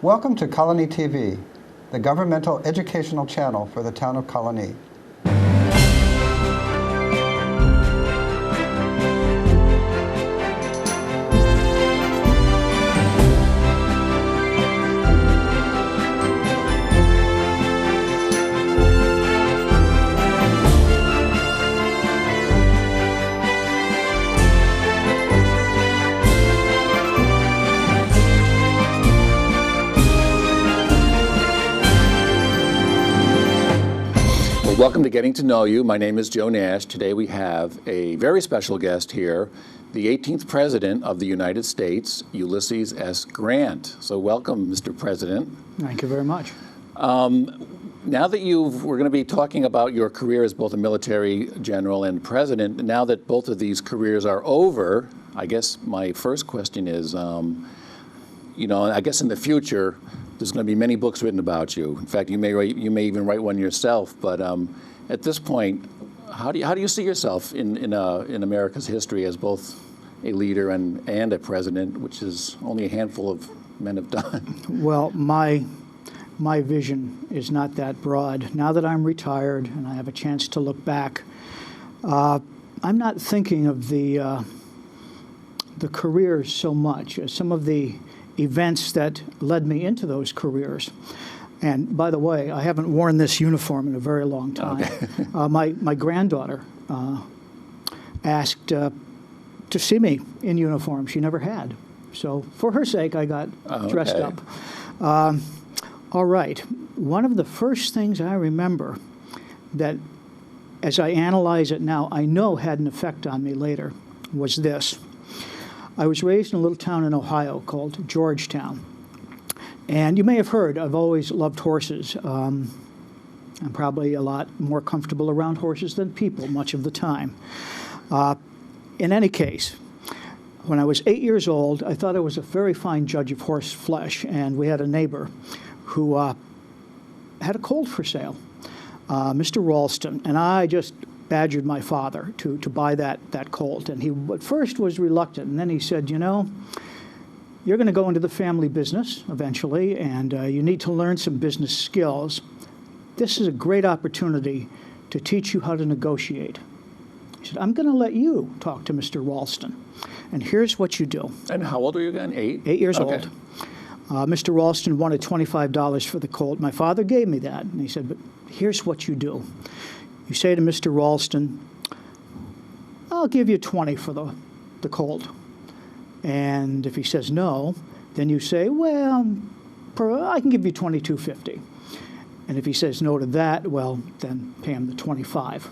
Welcome to Colonie TV, the governmental educational channel for the town of Colonie. Welcome to Getting to Know You. My name is Joe Nash. Today we have a very special guest here, the 18th President of the United States, Ulysses S. Grant. So welcome, Mr. President. Thank you very much. Now that we're going to be talking about your career as both a military general and president, now that both of these careers are over, I guess my first question is, I guess in the future, there's going to be many books written about you. In fact, you may even write one yourself. But at this point, how do you see yourself in America's history as both a leader and a president, which is only a handful of men have done? Well, my vision is not that broad. Now that I'm retired and I have a chance to look back, I'm not thinking of the careers so much as some of the events that led me into those careers. And by the way, I haven't worn this uniform in a very long time. Okay. My granddaughter asked to see me in uniform. She never had. So for her sake, I got dressed up. All right. One of the first things I remember that, as I analyze it now, I know had an effect on me later, was this. I was raised in a little town in Ohio called Georgetown. And you may have heard, I've always loved horses. I'm probably a lot more comfortable around horses than people much of the time. In any case, when I was 8 years old, I thought I was a very fine judge of horse flesh, and we had a neighbor who had a colt for sale, Mr. Ralston, and I just badgered my father to buy that colt. And he at first was reluctant, and then he said, you're going to go into the family business eventually, and you need to learn some business skills. This is a great opportunity to teach you how to negotiate. He said, I'm going to let you talk to Mr. Ralston, and here's what you do. And how old are you again? 8? 8 years old. Mr. Ralston wanted $25 for the colt. My father gave me that, and he said, but here's what you do. You say to Mr. Ralston, I'll give you 20 for the colt. And if he says no, then you say, well, I can give you $22.50. And if he says no to that, well, then pay him the 25.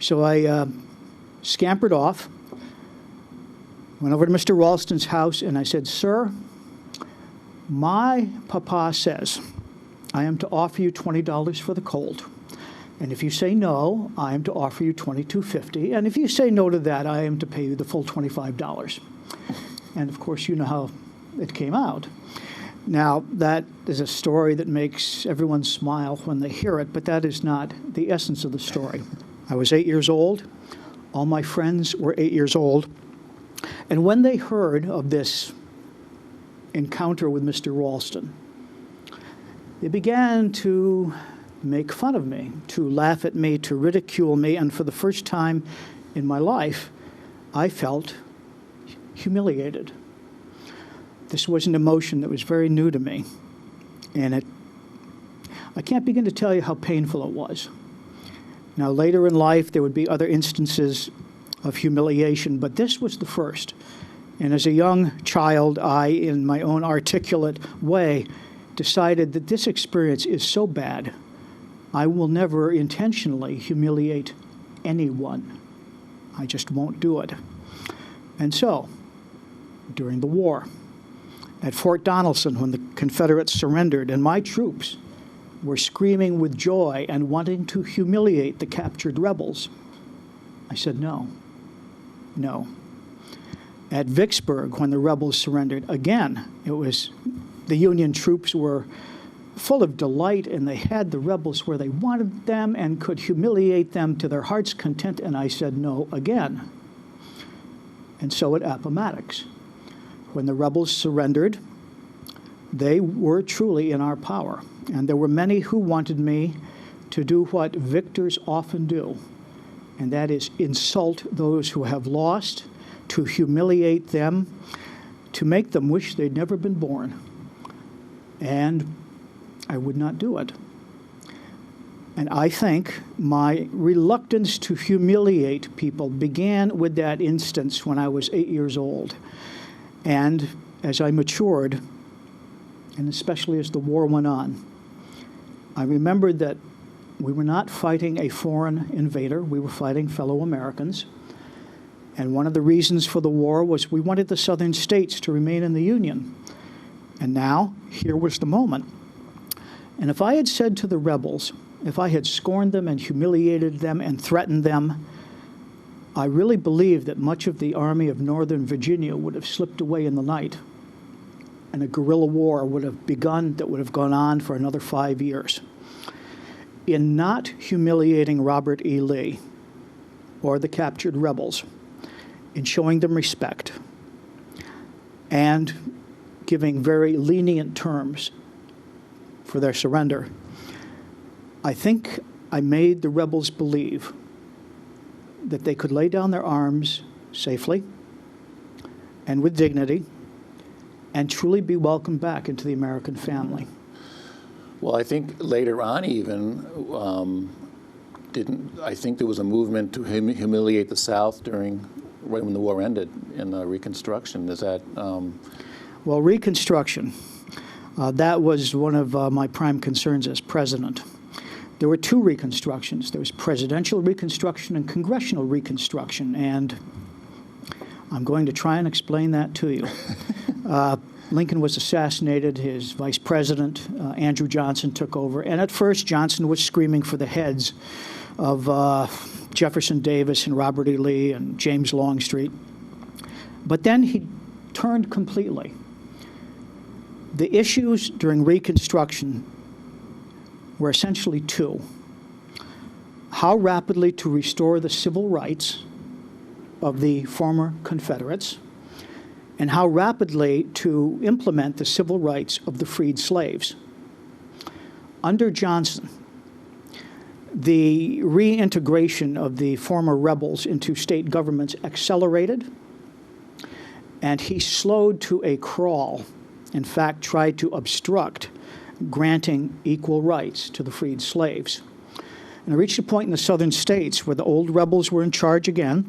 So I scampered off, went over to Mr. Ralston's house, and I said, sir, my papa says I am to offer you $20 for the colt. And if you say no, I am to offer you $22.50. And if you say no to that, I am to pay you the full $25. And of course, you know how it came out. Now, that is a story that makes everyone smile when they hear it, but that is not the essence of the story. I was 8 years old. All my friends were 8 years old. And when they heard of this encounter with Mr. Ralston, they began to make fun of me, to laugh at me, to ridicule me, and for the first time in my life, I felt humiliated. This was an emotion that was very new to me, and I can't begin to tell you how painful it was. Now, later in life, there would be other instances of humiliation, but this was the first. And as a young child, I, in my own articulate way, decided that this experience is so bad, I will never intentionally humiliate anyone. I just won't do it. And so, during the war, at Fort Donelson, when the Confederates surrendered, and my troops were screaming with joy and wanting to humiliate the captured rebels, I said no, no. At Vicksburg, when the rebels surrendered, again, it was the Union troops were full of delight, and they had the rebels where they wanted them and could humiliate them to their heart's content, and I said no again. And so at Appomattox, when the rebels surrendered, they were truly in our power. And there were many who wanted me to do what victors often do, and that is insult those who have lost, to humiliate them, to make them wish they'd never been born. And I would not do it. And I think my reluctance to humiliate people began with that instance when I was 8 years old. And as I matured, and especially as the war went on, I remembered that we were not fighting a foreign invader. We were fighting fellow Americans. And one of the reasons for the war was we wanted the southern states to remain in the Union. And now, here was the moment. And if I had said to the rebels, if I had scorned them and humiliated them and threatened them, I really believe that much of the Army of Northern Virginia would have slipped away in the night, and a guerrilla war would have begun that would have gone on for another 5 years. In not humiliating Robert E. Lee or the captured rebels, in showing them respect and giving very lenient terms for their surrender, I think I made the rebels believe that they could lay down their arms safely and with dignity and truly be welcomed back into the American family. Well, I think later on even, I think there was a movement to humiliate the South right when the war ended in Reconstruction. Is that? Well, Reconstruction, that was one of my prime concerns as president. There were two Reconstructions. There was presidential Reconstruction and congressional Reconstruction, and I'm going to try and explain that to you. Lincoln was assassinated. His vice president, Andrew Johnson, took over. And at first, Johnson was screaming for the heads of Jefferson Davis and Robert E. Lee and James Longstreet. But then he turned completely. The issues during Reconstruction were essentially two: how rapidly to restore the civil rights of the former Confederates, and how rapidly to implement the civil rights of the freed slaves. Under Johnson, the reintegration of the former rebels into state governments accelerated, and he slowed to a crawl, in fact, tried to obstruct granting equal rights to the freed slaves. And it reached a point in the southern states where the old rebels were in charge again,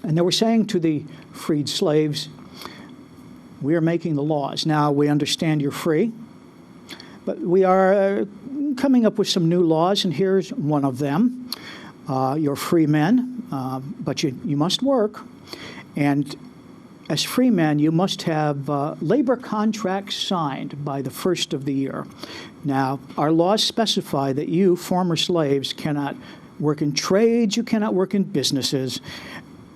and they were saying to the freed slaves, "We are making the laws. Now, we understand you're free, but we are coming up with some new laws, and here's one of them. You're free men, but you must work. And as free men, you must have labor contracts signed by the first of the year. Now, our laws specify that you, former slaves, cannot work in trades, you cannot work in businesses."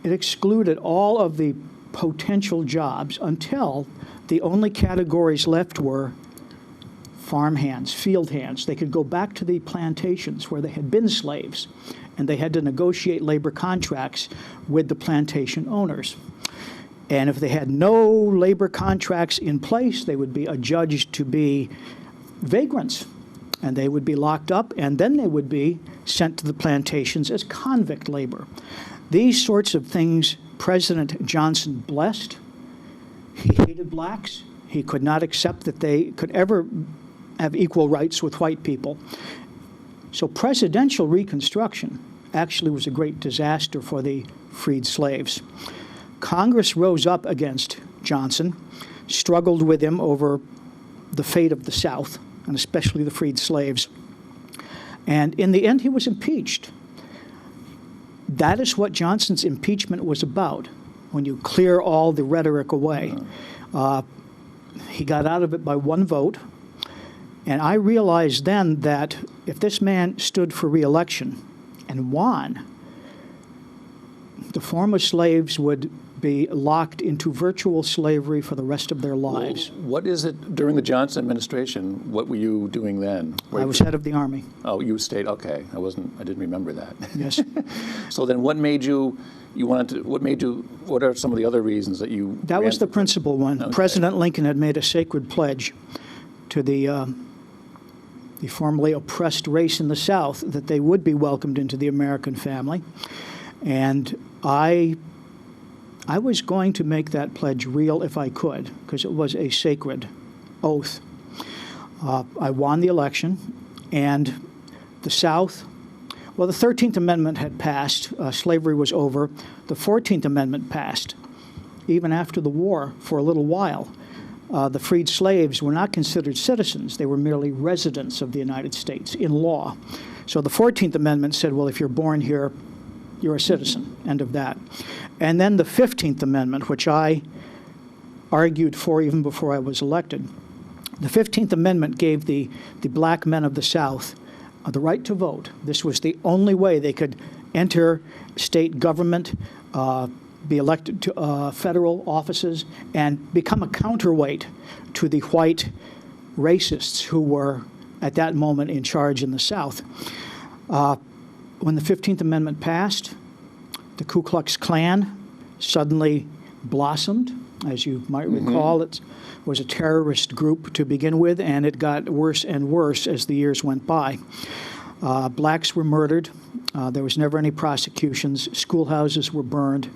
It excluded all of the potential jobs until the only categories left were farm hands, field hands. They could go back to the plantations where they had been slaves, and they had to negotiate labor contracts with the plantation owners. And if they had no labor contracts in place, they would be adjudged to be vagrants, and they would be locked up, and then they would be sent to the plantations as convict labor. These sorts of things President Johnson blessed. He hated blacks. He could not accept that they could ever have equal rights with white people. So presidential Reconstruction actually was a great disaster for the freed slaves. Congress rose up against Johnson, struggled with him over the fate of the South, and especially the freed slaves. And in the end, he was impeached. That is what Johnson's impeachment was about, when you clear all the rhetoric away. He got out of it by one vote, and I realized then that if this man stood for re-election and won, the former slaves would be locked into virtual slavery for the rest of their lives. Well, what is it during the Johnson administration? What were you doing then? I was head of the Army. Oh, you stayed, okay. I didn't remember that. Yes. So then what made you what are some of the other reasons that you That was the principal one. Okay. President Lincoln had made a sacred pledge to the formerly oppressed race in the South that they would be welcomed into the American family. And I was going to make that pledge real if I could, because it was a sacred oath. I won the election, and the South, well, the 13th Amendment had passed. Slavery was over. The 14th Amendment passed. Even after the war, for a little while, the freed slaves were not considered citizens. They were merely residents of the United States in law. So the 14th Amendment said, well, if you're born here, you're a citizen. End of that. And then the 15th Amendment, which I argued for even before I was elected, the 15th Amendment gave the black men of the South the right to vote. This was the only way they could enter state government, be elected to federal offices, and become a counterweight to the white racists who were at that moment in charge in the South. When the 15th Amendment passed, the Ku Klux Klan suddenly blossomed. As you might recall, it was a terrorist group to begin with, and it got worse and worse as the years went by. Blacks were murdered. There was never any prosecutions. Schoolhouses were burned.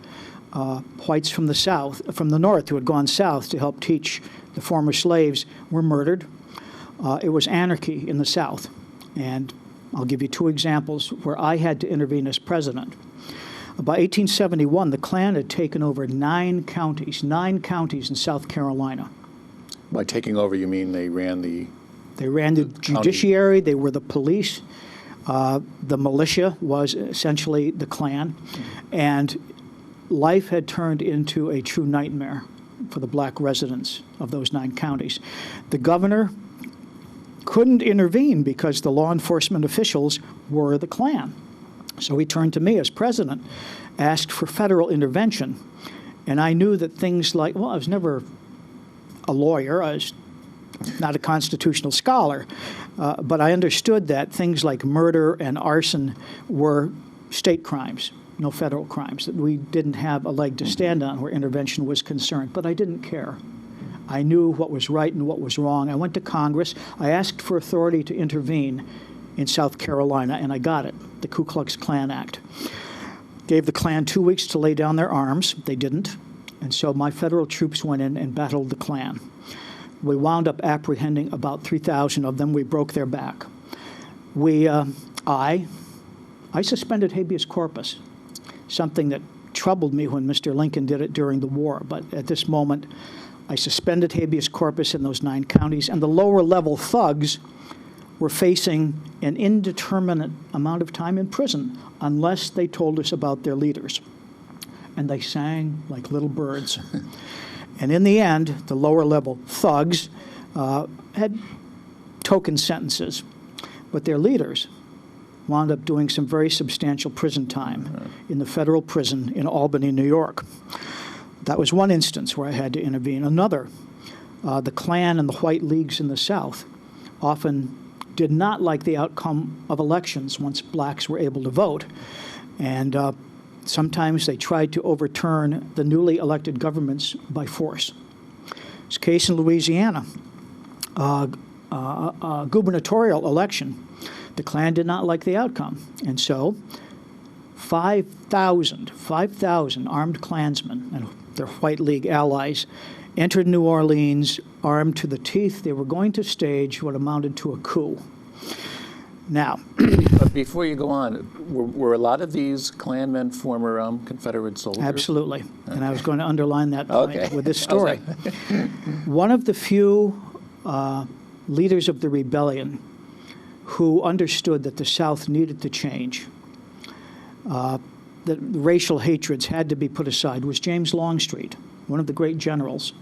Whites from the South, from the North, who had gone south to help teach the former slaves, were murdered. It was anarchy in the South. And I'll give you two examples where I had to intervene as president. By 1871, the Klan had taken over 9 counties in South Carolina. By taking over, you mean they ran the... They ran the judiciary. They were the police. The militia was essentially the Klan. And life had turned into a true nightmare for the black residents of those 9 counties. The governor couldn't intervene because the law enforcement officials were the Klan. So he turned to me as president, asked for federal intervention. And I knew that things like, well, I was never a lawyer. I was not a constitutional scholar. But I understood that things like murder and arson were state crimes, no federal crimes, that we didn't have a leg to stand on where intervention was concerned. But I didn't care. I knew what was right and what was wrong. I went to Congress. I asked for authority to intervene in South Carolina, and I got it, the Ku Klux Klan Act. Gave the Klan 2 weeks to lay down their arms. They didn't. And so my federal troops went in and battled the Klan. We wound up apprehending about 3,000 of them. We broke their back. I suspended habeas corpus, something that troubled me when Mr. Lincoln did it during the war. But at this moment, I suspended habeas corpus in those 9 counties, and the lower level thugs were facing an indeterminate amount of time in prison unless they told us about their leaders. And they sang like little birds. And in the end, the lower level thugs had token sentences, but their leaders wound up doing some very substantial prison time in the federal prison in Albany, New York. That was one instance where I had to intervene. Another, the Klan and the white leagues in the South often did not like the outcome of elections once blacks were able to vote. And sometimes they tried to overturn the newly elected governments by force. This case in Louisiana, a gubernatorial election, the Klan did not like the outcome. And so 5,000 armed Klansmen and their White League allies entered New Orleans armed to the teeth. They were going to stage what amounted to a coup. Now, but before you go on, were a lot of these Klansmen former Confederate soldiers? Absolutely. Okay. And I was going to underline that point with this story. One of the few leaders of the rebellion who understood that the South needed to change, that racial hatreds had to be put aside, was James Longstreet, one of the great generals,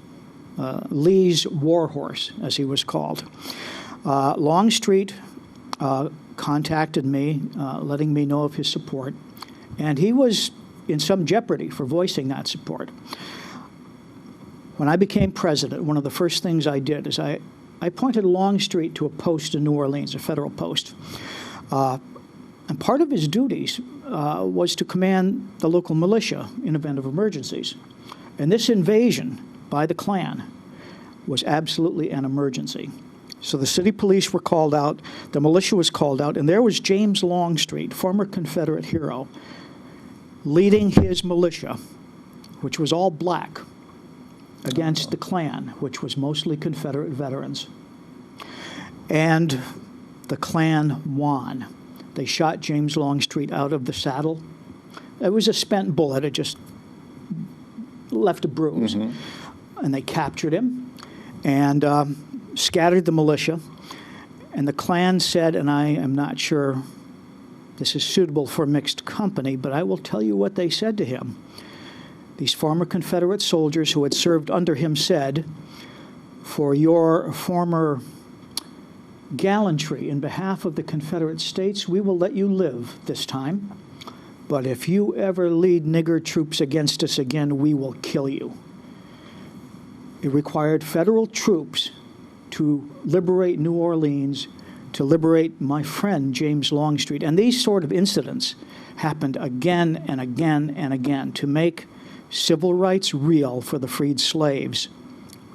Lee's warhorse, as he was called. Longstreet contacted me, letting me know of his support, and he was in some jeopardy for voicing that support. When I became president, one of the first things I did is I appointed Longstreet to a post in New Orleans, a federal post. And part of his duties was to command the local militia in event of emergencies. And this invasion by the Klan was absolutely an emergency. So the city police were called out, the militia was called out, and there was James Longstreet, former Confederate hero, leading his militia, which was all black, against the Klan, which was mostly Confederate veterans. And the Klan won. They shot James Longstreet out of the saddle. It was a spent bullet. It just left a bruise. And they captured him and scattered the militia. And the Klan said, and I am not sure this is suitable for mixed company, but I will tell you what they said to him. These former Confederate soldiers who had served under him said, "For your former gallantry in behalf of the Confederate States, we will let you live this time. But if you ever lead nigger troops against us again, we will kill you." It required federal troops to liberate New Orleans, to liberate my friend James Longstreet. And these sort of incidents happened again and again and again. To make civil rights real for the freed slaves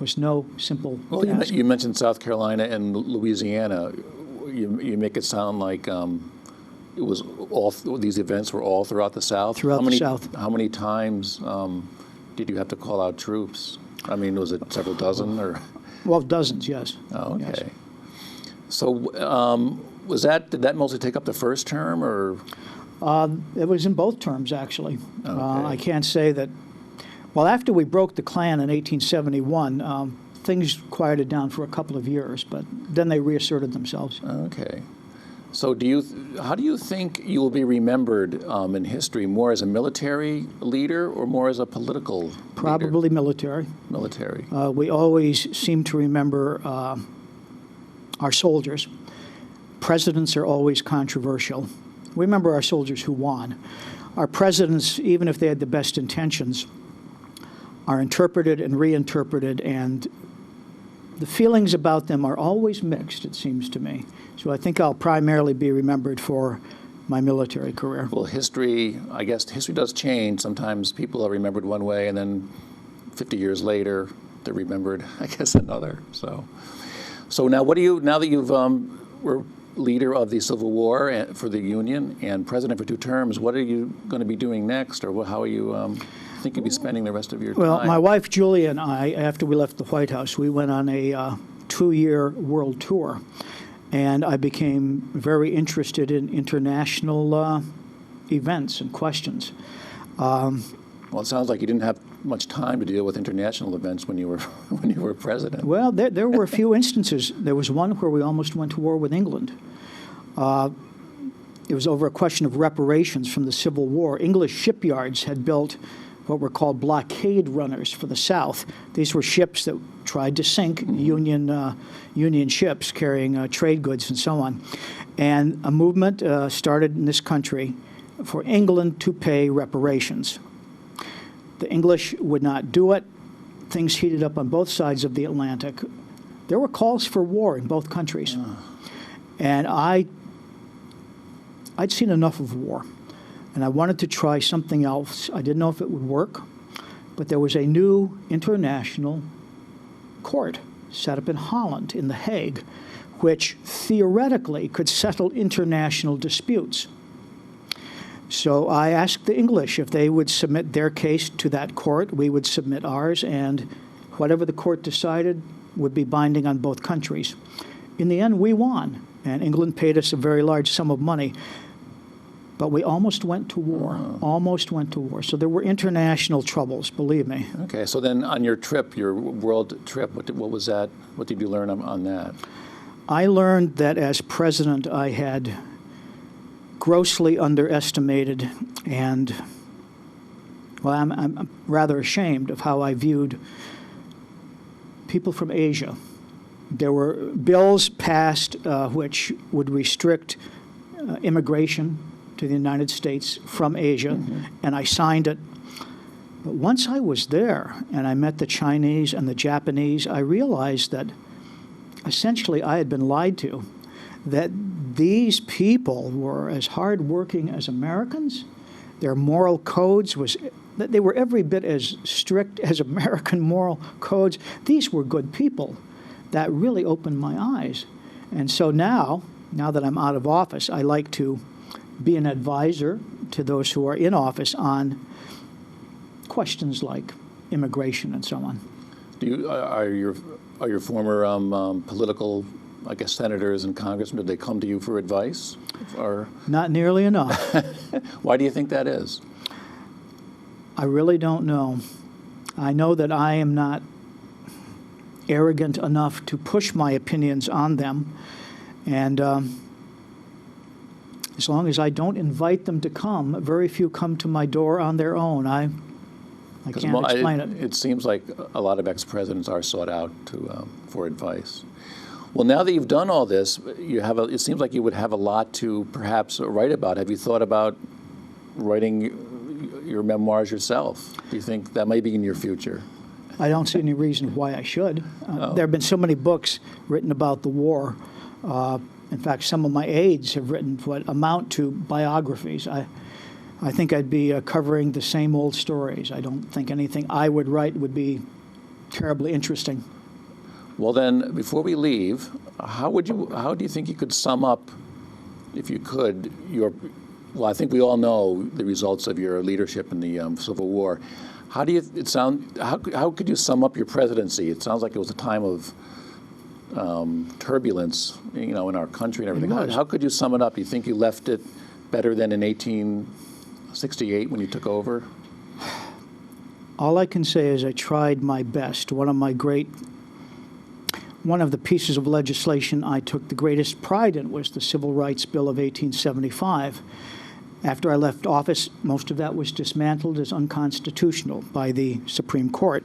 was no simple task. You mentioned South Carolina and Louisiana. You make it sound like it was all these events were all throughout the South. Throughout the South. How many times did you have to call out troops? I mean, was it several dozen or? Well, dozens, yes. Oh, okay. Yes. So did that mostly take up the first term, or? It was in both terms, actually. Okay. I can't say that. Well, after we broke the Klan in 1871, things quieted down for a couple of years, but then they reasserted themselves. Okay. So how do you think you will be remembered in history, more as a military leader or more as a political leader? Probably military. Military. We always seem to remember our soldiers. Presidents are always controversial. We remember our soldiers who won. Our presidents, even if they had the best intentions, are interpreted and reinterpreted, and the feelings about them are always mixed, it seems to me. So I think I'll primarily be remembered for my military career. Well, I guess history does change. Sometimes people are remembered one way, and then 50 years later, they're remembered, I guess, another. So now now that you've were leader of the Civil War for the Union and president for 2 terms, what are you going to be doing next, or how are you think you'll be spending the rest of your time? Well, my wife Julia and I, after we left the White House, we went on a 2-year world tour, and I became very interested in international events and questions. Well, it sounds like you didn't have much time to deal with international events when you were president. Well, there were a few instances. There was one where we almost went to war with England. It was over a question of reparations from the Civil War. English shipyards had built what were called blockade runners for the South. These were ships that tried to sink Union ships carrying trade goods and so on. And a movement started in this country for England to pay reparations. The English would not do it. Things heated up on both sides of the Atlantic. There were calls for war in both countries. And I'd seen enough of war, and I wanted to try something else. I didn't know if it would work, but there was a new international court set up in Holland, in The Hague, which theoretically could settle international disputes. So I asked the English if they would submit their case to that court. We would submit ours, and whatever the court decided would be binding on both countries. In the end, we won, and England paid us a very large sum of money. But we almost went to war, almost went to war. So there were international troubles, believe me. Okay, so then on your trip, your world trip, what was that? What did you learn on that? I learned that as president, I had grossly underestimated and, well, I'm rather ashamed of how I viewed people from Asia. There were bills passed which would restrict immigration to the United States from Asia, and I signed it. But once I was there and I met the Chinese and the Japanese, I realized that essentially I had been lied to, that these people were as hardworking as Americans. Their moral codes they were every bit as strict as American moral codes. These were good people. that really opened my eyes. And so now that I'm out of office, I like to be an advisor to those who are in office on questions like immigration and so on. Are your former political, I guess, senators and congressmen, did they come to you for advice? Or Not nearly enough. why do you think that is? I really don't know. I know that I am not arrogant enough to push my opinions on them. And as long as I don't invite them to come, very few come to my door on their own. I can't explain it. It seems like a lot of ex-presidents are sought out for advice. Well, now that you've done all this, it seems like you would have a lot to perhaps write about. Have you thought about writing your memoirs yourself? Do you think that may be in your future? I don't see any reason why I should. There have been so many books written about the war. In fact, some of my aides have written what amount to biographies. I think I'd be covering the same old stories. I don't think anything I would write would be terribly interesting. Well, then, before we leave, how do you think you could sum up, if you could, well, I think we all know the results of your leadership in the Civil War. How could you sum up your presidency? It sounds like it was a time of turbulence, in our country and everything. How could you sum it up? Do you think you left it better than in 1868 when you took over? All I can say is I tried my best. One of the pieces of legislation I took the greatest pride in was the Civil Rights Bill of 1875. After I left office, most of that was dismantled as unconstitutional by the Supreme Court.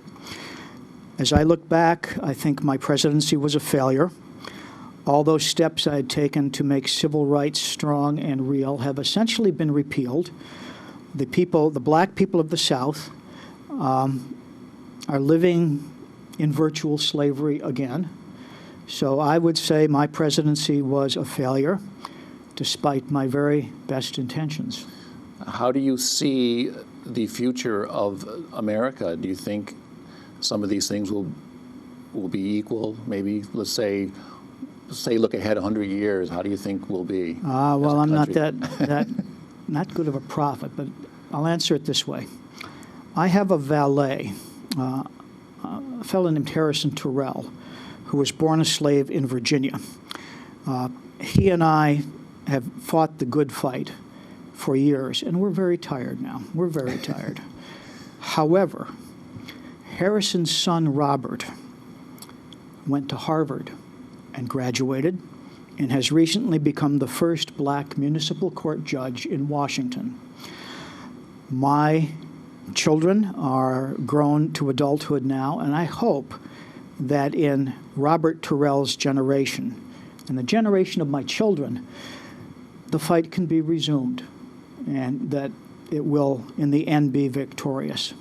As I look back, I think my presidency was a failure. All those steps I had taken to make civil rights strong and real have essentially been repealed. The black people of the South, are living in virtual slavery again. So I would say my presidency was a failure, despite my very best intentions. How do you see the future of America? Do you think some of these things will be equal? Maybe, let's say look ahead 100 years. How do you think we'll be? Well, I'm not not good of a prophet, but I'll answer it this way. I have a valet, a fellow named Harrison Terrell, who was born a slave in Virginia. He and I have fought the good fight for years, and we're very tired now. We're very tired. However, Harrison's son, Robert, went to Harvard and graduated and has recently become the first black municipal court judge in Washington. My children are grown to adulthood now, and I hope that in Robert Terrell's generation and the generation of my children, the fight can be resumed and that it will, in the end, be victorious.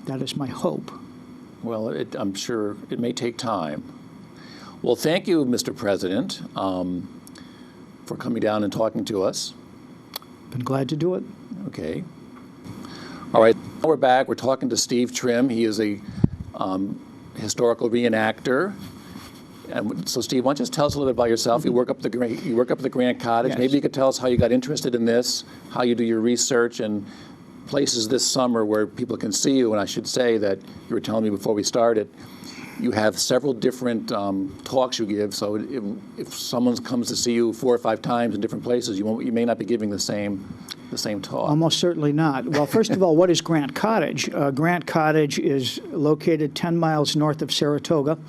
That is my hope. Well, I'm sure it may take time. Well, thank you, Mr. President, for coming down and talking to us. Been glad to do it. Okay. All right. Now we're back. We're talking to Steve Trimm. He is a historical reenactor. And so, Steve, why don't you just tell us a little bit about yourself? You work up at the Grant Cottage. Yes. Maybe you could tell us how you got interested in this, how you do your research, and places this summer where people can see you. And I should say that you were telling me before we started, you have several different talks you give. So if someone comes to see you 4 or 5 times in different places, you may not be giving the same talk. Almost certainly not. Well, first of all, what is Grant Cottage? Grant Cottage is located 10 miles north of Saratoga.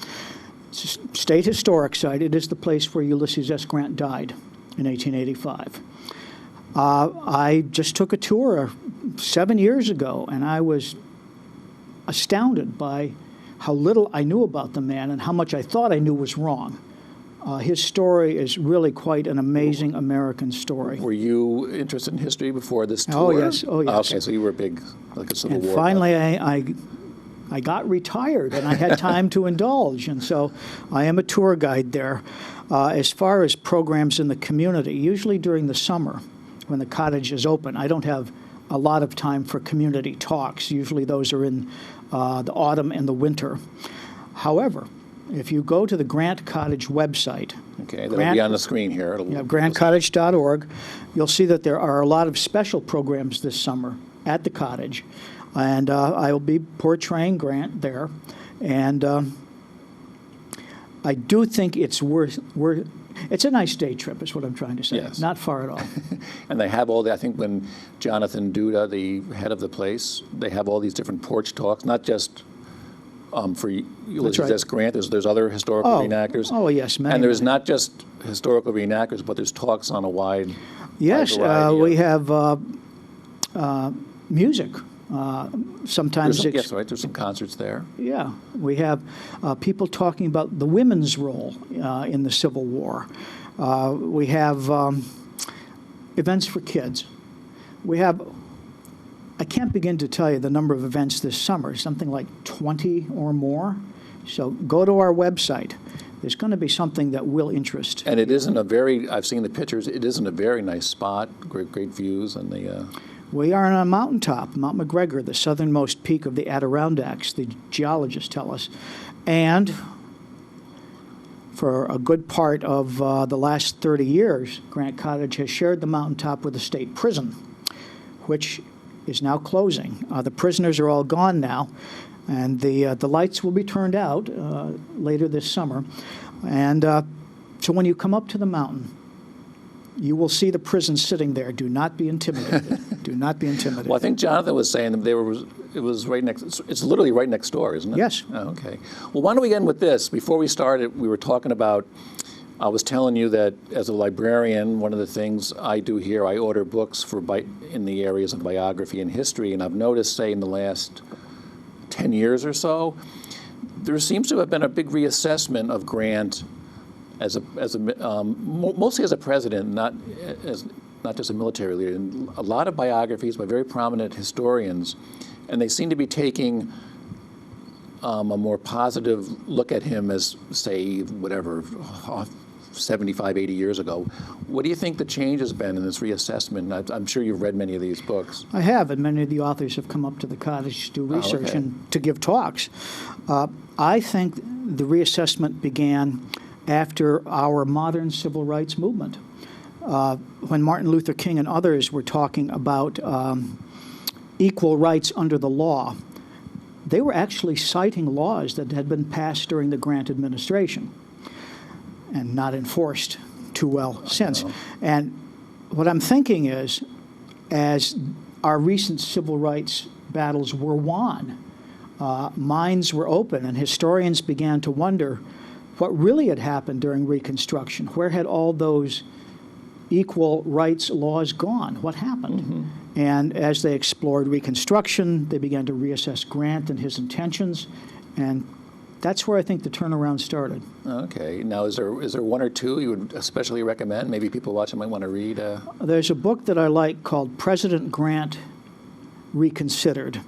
It's a state historic site. It is the place where Ulysses S. Grant died in 1885. I just took a tour 7 years ago, and I was astounded by how little I knew about the man and how much I thought I knew was wrong. His story is really quite an amazing American story. Were you interested in history before this tour? Oh, yes. Oh, yes. Okay, so you were big, like a Civil War. And finally, I got retired, and I had time to indulge, and so I am a tour guide there. As far as programs in the community, usually during the summer, when the cottage is open, I don't have a lot of time for community talks. Usually those are in the autumn and the winter. However, if you go to the Grant Cottage website, Okay, that'll be on the screen here. It'll, grantcottage.org, you'll see that there are a lot of special programs this summer at the cottage. And I will be portraying Grant there. And I do think it's it's a nice day trip, is what I'm trying to say. Yes. Not far at all. And they have all the, I think when Jonathan Duda, the head of the place, they have all these different porch talks, not just for Ulysses S. Grant. There's other historical reenactors. Oh, yes, many. And there's not just historical reenactors, but there's talks on a wide Yes, variety we have music. Sometimes yes, right. There's some concerts there. Yeah, we have people talking about the women's role in the Civil War. We have events for kids. We have, I can't begin to tell you the number of events this summer, something like 20 or more. So go to our website. There's going to be something that will interest. And it isn't a very, I've seen the pictures, it isn't a very nice spot, great views, and the... We are on a mountaintop, Mount McGregor, the southernmost peak of the Adirondacks, the geologists tell us. And for a good part of the last 30 years, Grant Cottage has shared the mountaintop with the state prison, which is now closing. The prisoners are all gone now, and the lights will be turned out later this summer. And so when you come up to the mountain, you will see the prison sitting there. Do not be intimidated. Do not be intimidated. Well, I think Jonathan was saying that it was right next, it's literally right next door, isn't it? Yes. Oh, okay. Well, why don't we end with this? Before we started, we were talking about, I was telling you that as a librarian, one of the things I do here, I order books in the areas of biography and history, and I've noticed, say, in the last 10 years or so, there seems to have been a big reassessment of Grant mostly as a president, not just a military leader. And a lot of biographies by very prominent historians, and they seem to be taking a more positive look at him as, say, 75, 80 years ago. What do you think the change has been in this reassessment? I'm sure you've read many of these books. I have, and many of the authors have come up to the cottage to do research and to give talks. I think the reassessment began after our modern civil rights movement. When Martin Luther King and others were talking about equal rights under the law, they were actually citing laws that had been passed during the Grant administration and not enforced too well since. And what I'm thinking is, as our recent civil rights battles were won, minds were open and historians began to wonder what really had happened during Reconstruction. Where had all those equal rights laws gone? What happened? Mm-hmm. And as they explored Reconstruction, they began to reassess Grant and his intentions, and that's where I think the turnaround started. Okay. Now, is there one or two you would especially recommend? Maybe people watching might want to read? There's a book that I like called President Grant Reconsidered.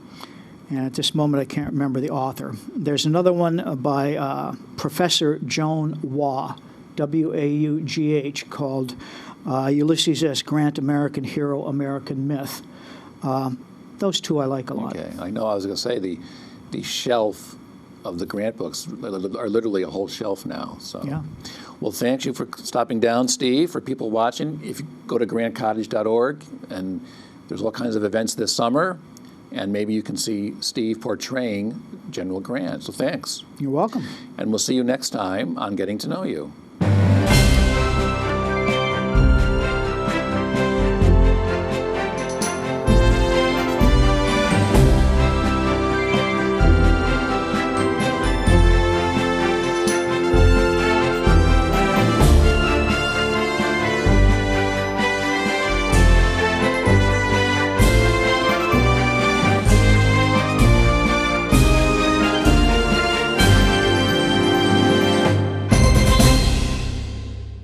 And at this moment, I can't remember the author. There's another one by Professor Joan Waugh, W-A-U-G-H, called Ulysses S. Grant, American Hero, American Myth. Those two I like a lot. Okay. I know I was going to say the shelf of the Grant books are literally a whole shelf now. So. Yeah. Well, thank you for stopping down, Steve. For people watching, if you go to grantcottage.org, and there's all kinds of events this summer. And maybe you can see Steve portraying General Grant. So thanks. You're welcome. And we'll see you next time on Getting to Know You.